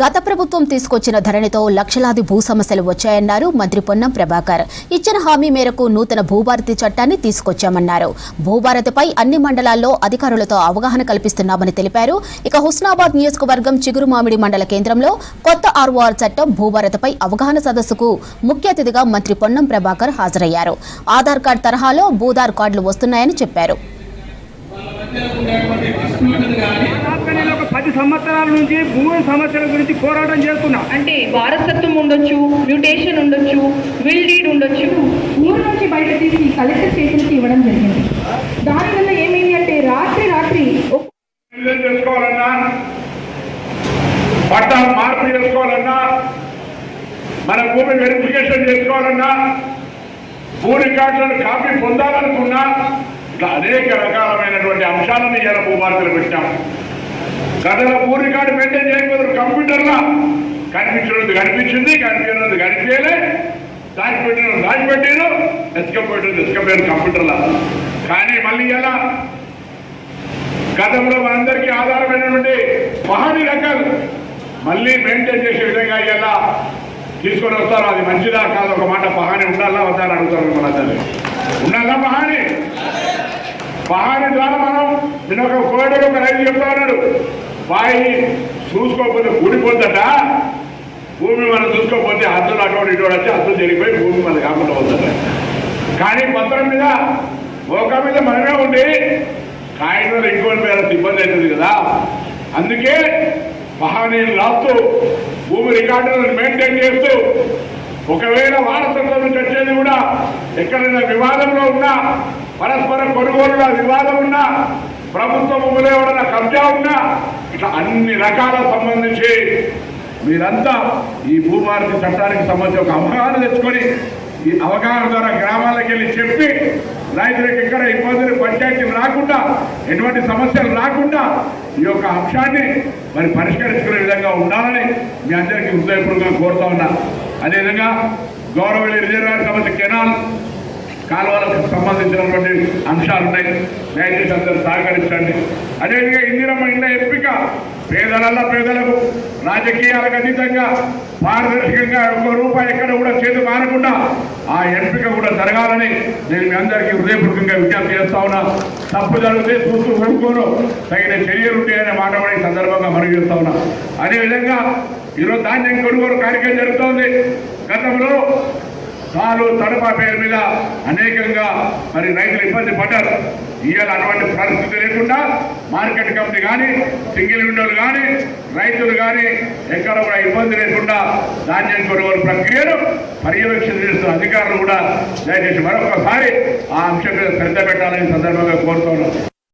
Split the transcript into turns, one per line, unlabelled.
గత ప్రభుత్వం తీసుకొచ్చిన ధరణితో లక్షలాది భూ సమస్యలు వచ్చాయన్నారు మంత్రి పొన్నం ప్రభాకర్. ఇచ్చిన హామీ మేరకు నూతన భూభారతి చట్టాన్ని తీసుకొచ్చామన్నారు. భూభారతిపై అన్ని మండలాల్లో అధికారులతో అవగాహన కల్పిస్తున్నామని తెలిపారు. ఇక హుస్నాబాద్ నియోజకవర్గం చిగురుమామిడి మండల కేంద్రంలో కొత్త ఆర్ఓఆర్ చట్టం భూభారతిపై అవగాహన సదస్సుకు ముఖ్య అతిథిగా మంత్రి పొన్నం ప్రభాకర్ హాజరయ్యారు. ఆధార్ కార్డు తరహాలో భూదార్ కార్డులు వస్తున్నాయని చెప్పారు.
10 సంవత్సరాల నుంచి భూమి సమస్యల గురించి పోరాటం చేస్తున్నాం.
అంటే వారసత్వం ఉండొచ్చు, మ్యూటేషన్ ఉండొచ్చు, విల్ డీడ్ ఉండొచ్చు.
ఊరు నుంచి బయట తీసి కలెక్టర్ స్టేషన్కి ఇవ్వడం జరిగింది. దానివల్ల ఏమైంది అంటే రాత్రి
చేసుకోవాలన్నా, పట్టాలు మార్పు చేసుకోవాలన్నా, మన భూమి వెరిఫికేషన్ చేసుకోవాలన్నా, భూ రికార్డులను కాపీ పొందాలనుకున్నా, ఇట్లా అనేక రకాలమైనటువంటి అంశాలను ఇలా భూభారతిలో పెట్టాం. గతంలో భూ రికార్డు మెయింటైన్ చేయకపోతే కంప్యూటర్లో కనిపించినది కనిపించింది, కనిపించినది కనిపించలే, దాచిపెట్టారు, ఎత్తుకపోయారు కంప్యూటర్లో. కానీ మళ్ళీ ఎలా గతంలో మనందరికీ ఆధారమైనటువంటి పహాని రకాలు మళ్ళీ మెయింటైన్ చేసే విధంగా ఎలా తీసుకొని వస్తారు. అది మంచిదా కాదు, ఒక మాట పహాని ఉండాలా వద్దా అని అడుగుతారు. మనందరినీ ఉండాలా పహాని ద్వారా మనం నేను ఒక కోడలు ఒక రైతు చెప్తా ఉన్నాడు, బాయి చూసుకోకపోతే కూడిపోద్దట, భూమి మనం చూసుకోకపోతే హద్దులు అటువంటి ఇటువంటి వచ్చి హద్దులు జరిగిపోయి భూమి మనది కాకుండా పోతుందట. కానీ పత్రం మీద మోకా మీద మనమే ఉండి కాగితాలు ఇంకోటి మీద ఇబ్బంది అవుతుంది కదా. అందుకే పహానీలు రాస్తూ భూమి రికార్డులను మెయింటైన్ చేస్తూ ఒకవేళ వారసత్వం నుంచి వచ్చేది కూడా ఎక్కడైనా వివాదంలో ఉన్నా, పరస్పర కొనుగోలుగా వివాదం ఉన్నా, ప్రభుత్వ భూములు ఎవరైనా కబ్జా ఉన్నా, ఇట్లా అన్ని రకాల సంబంధించి మీరంతా ఈ భూభారతి చట్టానికి సంబంధించి ఒక అవగాహన తెచ్చుకొని ఈ అవగాహన ద్వారా గ్రామాలకు వెళ్ళి చెప్పి రైతులకు ఎక్కడ ఇబ్బందులు పంచాయతీలు రాకుండా, ఎటువంటి సమస్యలు రాకుండా ఈ యొక్క అంశాన్ని మరి పరిష్కరించుకునే విధంగా ఉండాలని మీ అందరికీ హృదయపూర్వకంగా కోరుతా ఉన్నా. అదేవిధంగా గౌరవల్లి రిజర్వాయర్ సంబంధించి కెనాల్ కాలువలకు సంబంధించినటువంటి అంశాలు ఉన్నాయి. దయచేసి అందరూ సహకరించండి. అదేవిధంగా ఇందిరమ్మ ఇండ్ల ఎంపిక పేదలకు రాజకీయాలకు అతీతంగా పారదర్శకంగా ₹1 ఎక్కడ కూడా చేతి మారకుండా ఆ ఎంపిక కూడా జరగాలని నేను మీ అందరికీ హృదయపూర్వకంగా విజ్ఞప్తి చేస్తా ఉన్నా. తప్పు జరిగితే చూస్తూ ఊరుకోను, తగిన చర్యలు ఉంటాయనే మాట కూడా ఈ సందర్భంగా మనవి చేస్తా ఉన్నా. అదేవిధంగా ఈరోజు ధాన్యం కొనుగోలు కార్యక్రమం జరుగుతోంది. గతంలో సాలు తడప పేరు మీద అనేకంగా మరి రైతులు ఇబ్బంది పడ్డారు. ఇవాళ అటువంటి పరిస్థితి లేకుండా మార్కెట్ కమిటీ కానీ, సింగిల్ విండోలు కానీ, రైతులు కానీ ఎక్కడ కూడా ఇబ్బంది లేకుండా ధాన్యం కొనుగోలు ప్రక్రియను పర్యవేక్షణ చేస్తున్న అధికారులు కూడా దయచేసి మరొకసారి ఆ అంశం మీద శ్రద్ధ పెట్టాలని సందర్భంగా కోరుతున్నాను.